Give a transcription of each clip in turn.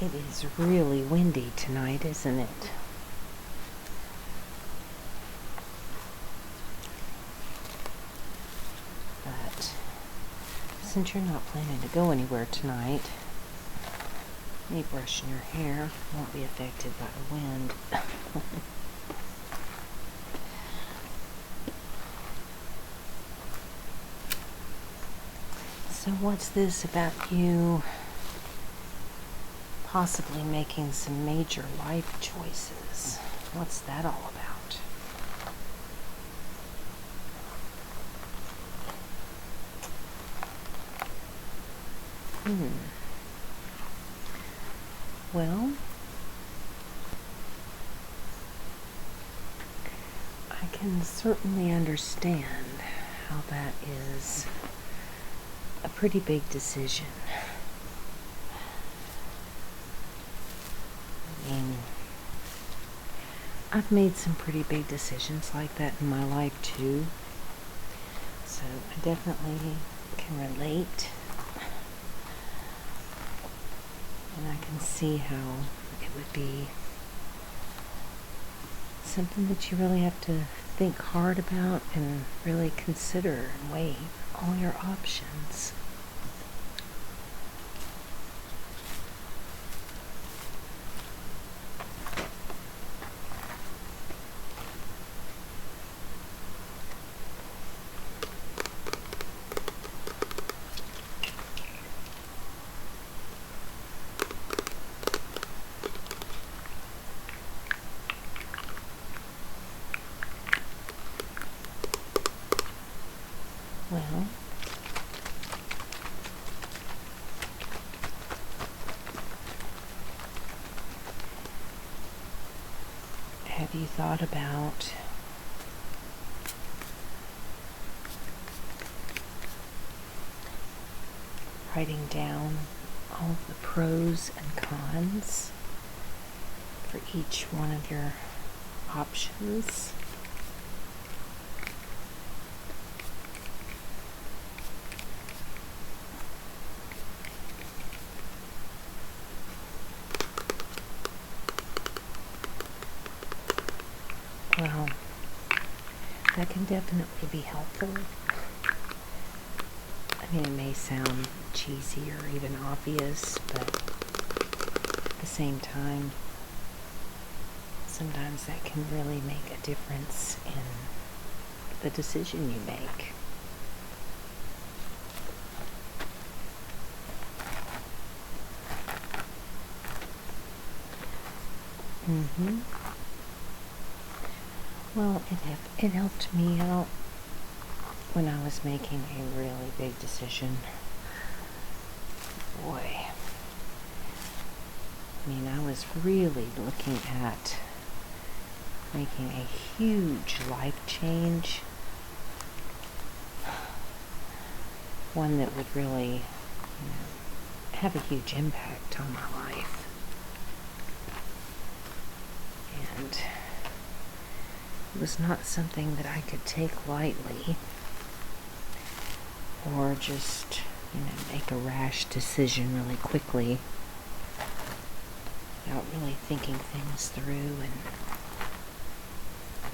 It is really windy tonight, isn't it? But since you're not planning to go anywhere tonight, me brushing your hair won't be affected by the wind. So what's this about you possibly making some major life choices? What's that all about? Well, I can certainly understand how that is a pretty big decision. I mean, I've made some pretty big decisions like that in my life too, so I definitely can relate, and I can see how it would be something that you really have to think hard about and really consider and weigh all your options. Well, have you thought about writing down all of the pros and cons for each one of your options? Well, that can definitely be helpful. I mean, it may sound cheesy or even obvious, but at the same time, sometimes that can really make a difference in the decision you make. Well, it helped me out when I was making a really big decision. Boy, I mean, I was really looking at making a huge life change. One that would really, have a huge impact on my life. And it was not something that I could take lightly or just, make a rash decision really quickly without really thinking things through and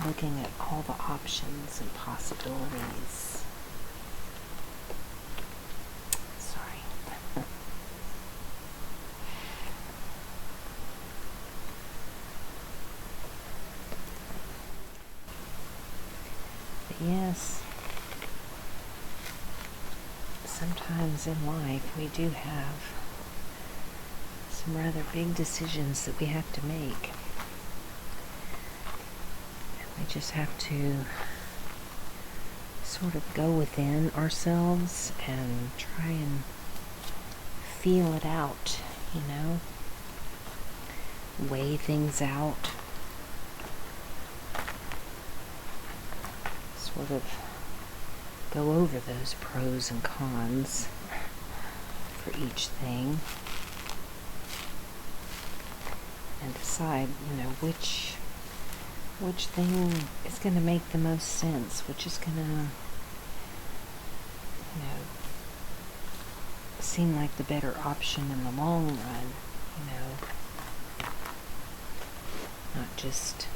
looking at all the options and possibilities. Sorry. But yes, sometimes in life we do have some rather big decisions that we have to make. We just have to sort of go within ourselves and try and feel it out, weigh things out, sort of go over those pros and cons for each thing and decide, which thing is going to make the most sense, which is going to, seem like the better option in the long run, not just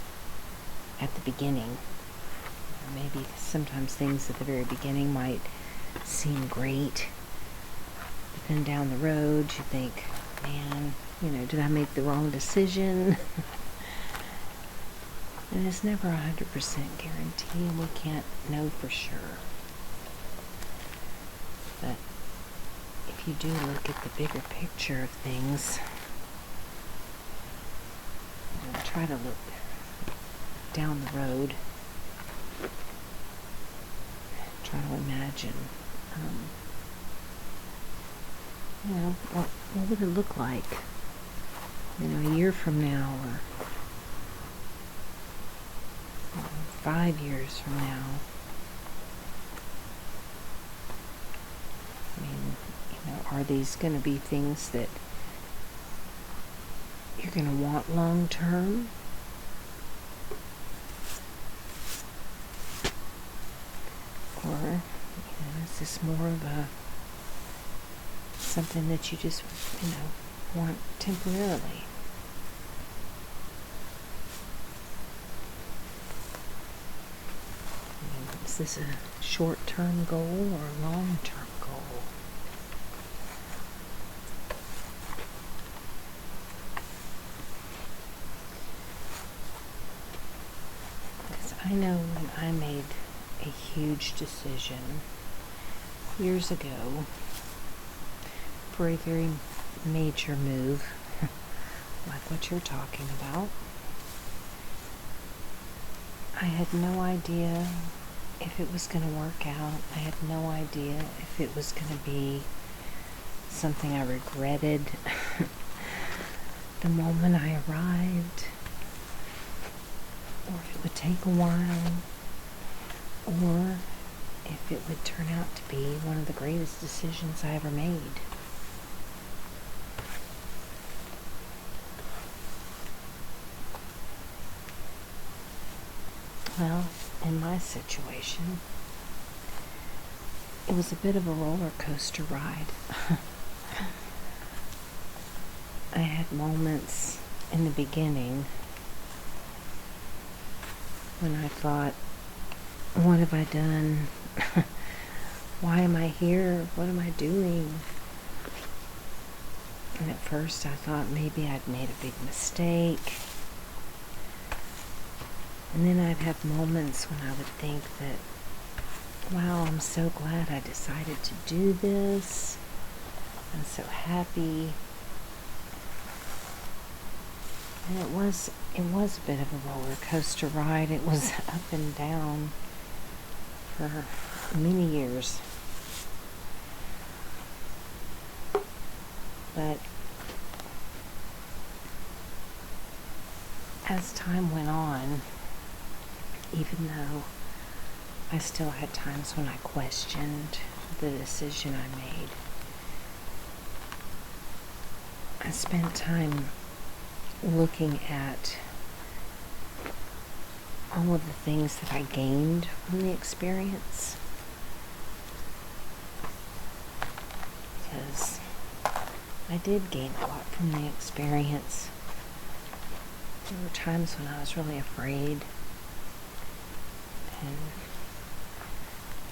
at the beginning. Maybe sometimes things at the very beginning might seem great, but then down the road you think, man, did I make the wrong decision? And it's never 100% guarantee, and we can't know for sure. But if you do look at the bigger picture of things, and try to look down the road, try to imagine, what would it look like, a year from now, or 5 years from now. Are these going to be things that you're going to want long term? Or, is this more of something that you just, want temporarily? Is this a short-term goal or a long-term goal? Because I know when I made a huge decision years ago for a very major move, like what you're talking about, I had no idea if it was going to work out. I had no idea if it was going to be something I regretted the moment I arrived, or if it would take a while, or if it would turn out to be one of the greatest decisions I ever made. Well, in my situation, it was a bit of a roller coaster ride. I had moments in the beginning when I thought, what have I done? Why am I here? What am I doing? And at first I thought maybe I'd made a big mistake. And then I'd have moments when I would think that, wow, I'm so glad I decided to do this. I'm so happy. And it was a bit of a roller coaster ride. It was up and down for many years. But as time went on, even though I still had times when I questioned the decision I made, I spent time looking at all of the things that I gained from the experience. Because I did gain a lot from the experience. There were times when I was really afraid and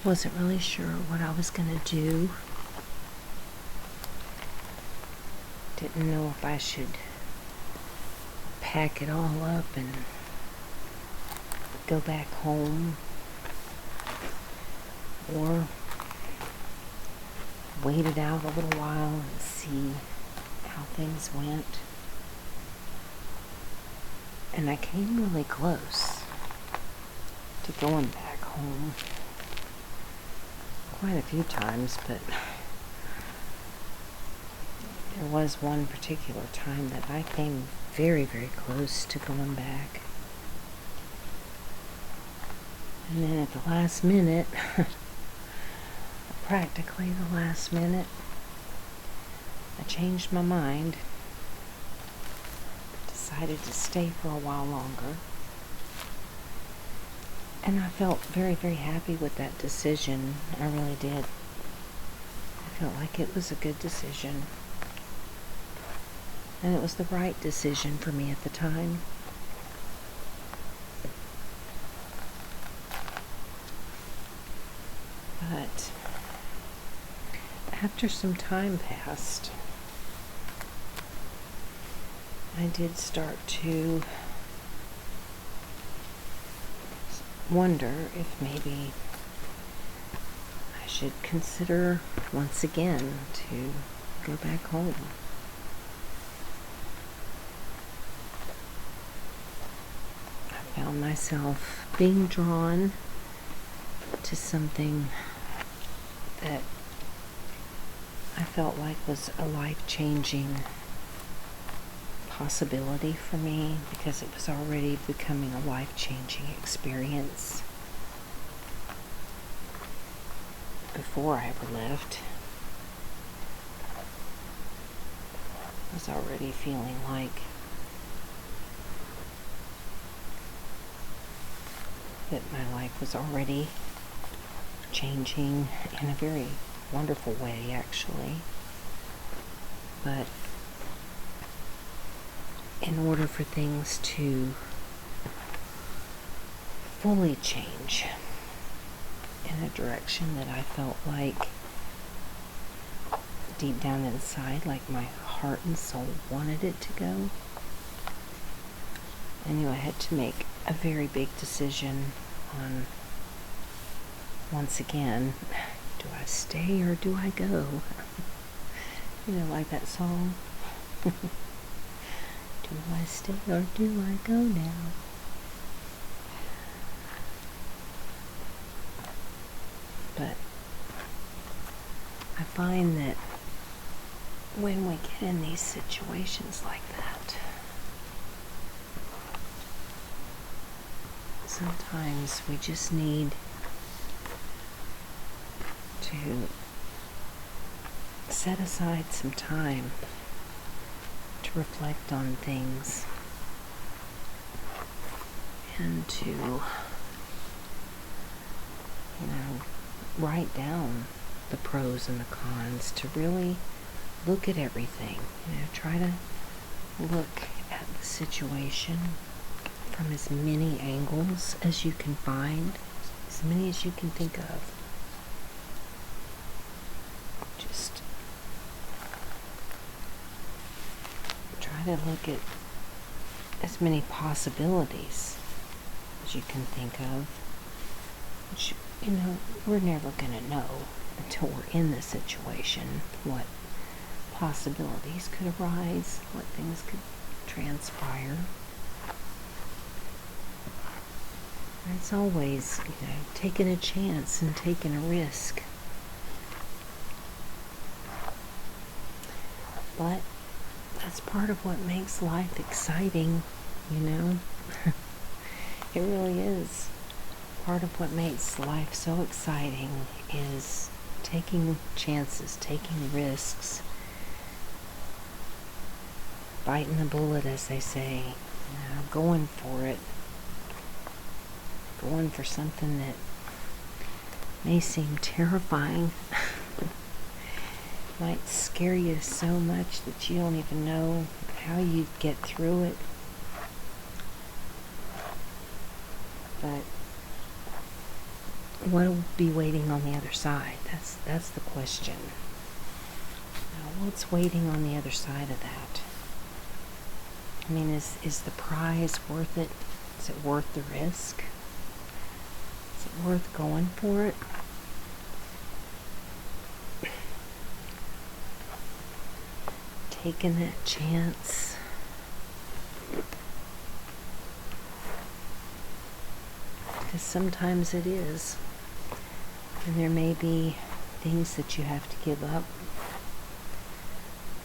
wasn't really sure what I was going to do. Didn't know if I should pack it all up and go back home or wait it out a little while and see how things went. And I came really close to going back home quite a few times, but there was one particular time that I came very, very close to going back. And then at the last minute, practically the last minute, I changed my mind, decided to stay for a while longer, and I felt very, very happy with that decision. I really did. I felt like it was a good decision. And it was the right decision for me at the time. But after some time passed, I did start to wonder if maybe I should consider once again to go back home. I found myself being drawn to something that I felt like was a life-changing possibility for me, because it was already becoming a life-changing experience before I ever left. I was already feeling like that my life was already changing in a very wonderful way, actually. But in order for things to fully change in a direction that I felt like deep down inside, like my heart and soul wanted it to go, I knew I had to make a very big decision on, once again, do I stay or do I go? You know, like that song. Do I stay or do I go now? But I find that when we get in these situations like that, sometimes we just need to set aside some time to reflect on things and to, write down the pros and the cons, to really look at everything. Try to look at the situation from as many angles as you can find, as many as you can think of. Just try to look at as many possibilities as you can think of, which, we're never going to know until we're in the situation what possibilities could arise, what things could transpire. And it's always, taking a chance and taking a risk. But that's part of what makes life exciting, It really is. Part of what makes life so exciting is taking chances, taking risks, biting the bullet, as they say, going for it, going for something that may seem terrifying, might scare you so much that you don't even know how you get through it. But what will be waiting on the other side? That's the question. Now, what's waiting on the other side of that? Is the prize worth it? Is it worth the risk? Is it worth going for it? Taking that chance? Because sometimes it is. And there may be things that you have to give up.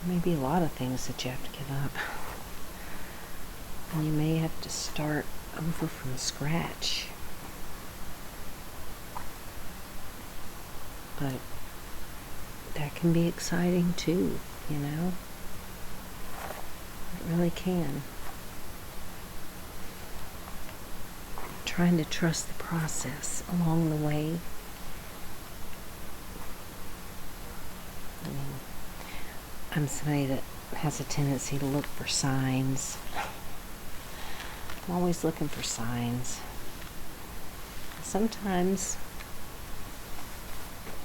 There may be a lot of things that you have to give up. And you may have to start over from scratch. But that can be exciting too, It really can. Trying to trust the process along the way. I'm somebody that has a tendency to look for signs. I'm always looking for signs. Sometimes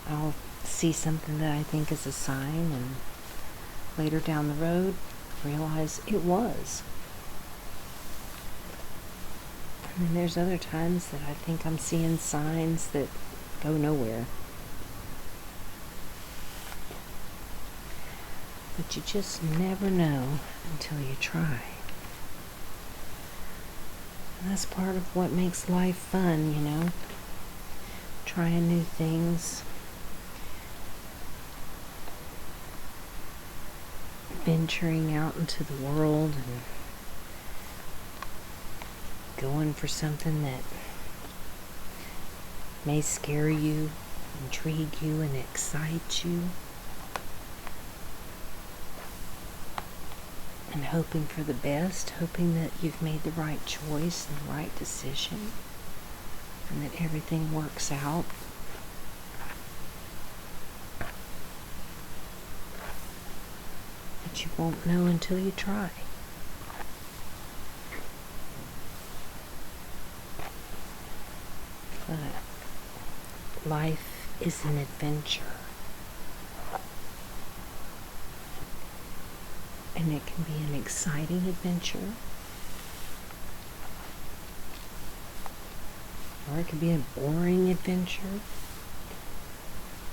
I'll see something that I think is a sign, and later down the road realize it was. And then there's other times that I think I'm seeing signs that go nowhere. But you just never know until you try. And that's part of what makes life fun, you know? Trying new things. Venturing out into the world and going for something that may scare you, intrigue you, and excite you. And hoping for the best, hoping that you've made the right choice and the right decision, and that everything works out. But you won't know until you try. But life is an adventure. And it can be an exciting adventure, or it can be a boring adventure,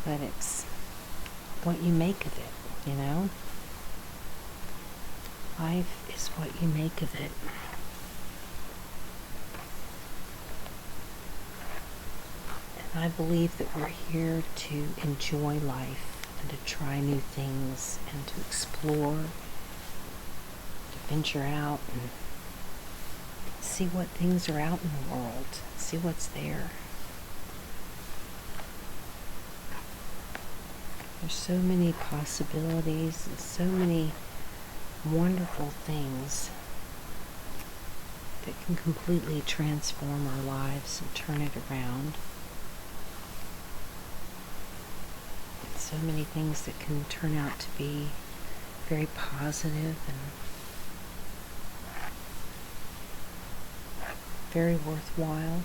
but it's what you make of it, you know? Life is what you make of it. And I believe that we're here to enjoy life and to try new things and to explore, venture out and see what things are out in the world, see what's there. There's so many possibilities and so many wonderful things that can completely transform our lives and turn it around. And so many things that can turn out to be very positive and very worthwhile.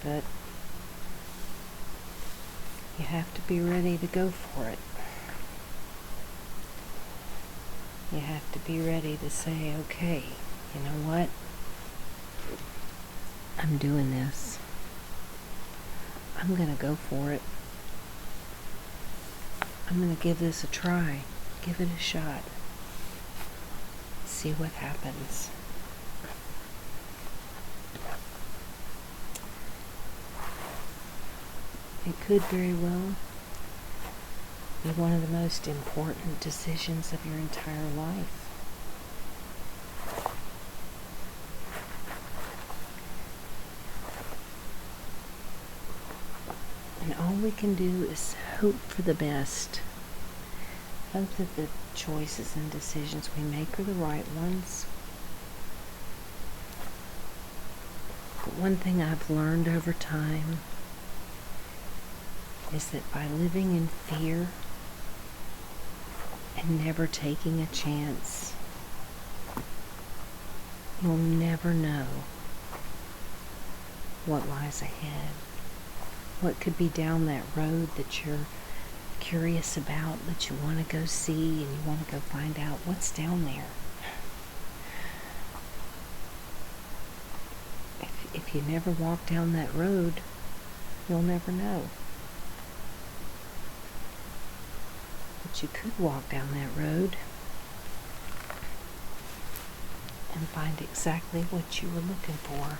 But you have to be ready to go for it. You have to be ready to say, okay, you know what? I'm doing this. I'm gonna go for it. I'm gonna give this a try. Give it a shot. See what happens. It could very well be one of the most important decisions of your entire life. And all we can do is hope for the best. Hope that the choices and decisions we make are the right ones. But one thing I've learned over time is that by living in fear and never taking a chance, you'll never know what lies ahead. What could be down that road that you're curious about, that you want to go see and you want to go find out what's down there. If you never walk down that road, you'll never know. But you could walk down that road and find exactly what you were looking for.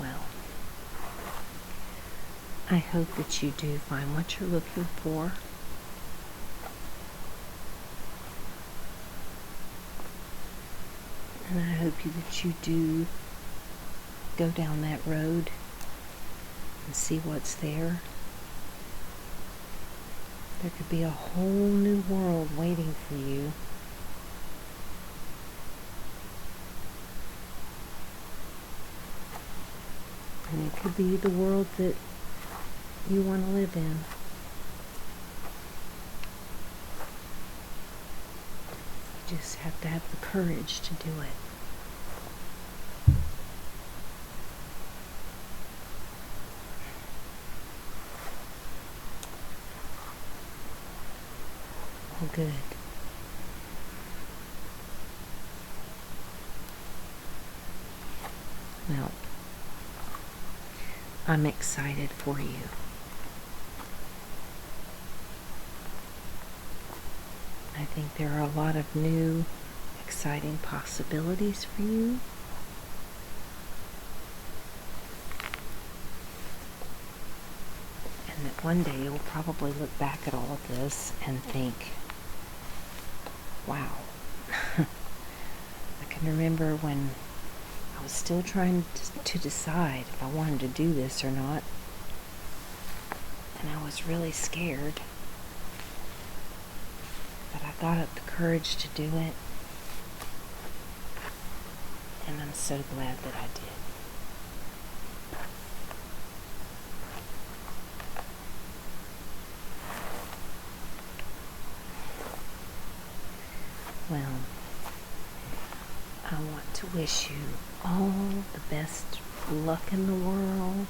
Well, I hope that you do find what you're looking for. And I hope that you do go down that road and see what's there. There could be a whole new world waiting for you. And it could be the world that you want to live in. You just have to have the courage to do it. Oh, good. Well, I'm excited for you. I think there are a lot of new, exciting possibilities for you. And that one day you'll probably look back at all of this and think, wow. I can remember when I was still trying to decide if I wanted to do this or not. And I was really scared. But I got up the courage to do it. And I'm so glad that I did. Well, I want to wish you all the best luck in the world.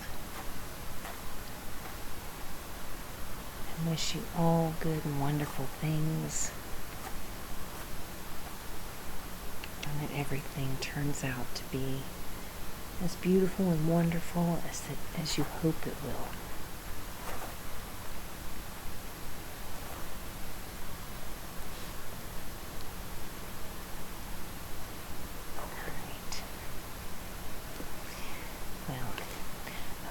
And wish you all good and wonderful things. And that everything turns out to be as beautiful and wonderful as you hope it will.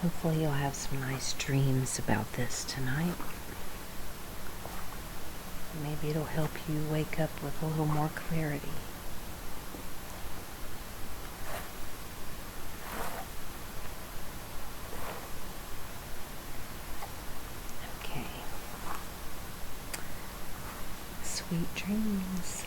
Hopefully you'll have some nice dreams about this tonight. Maybe it'll help you wake up with a little more clarity. Okay. Sweet dreams.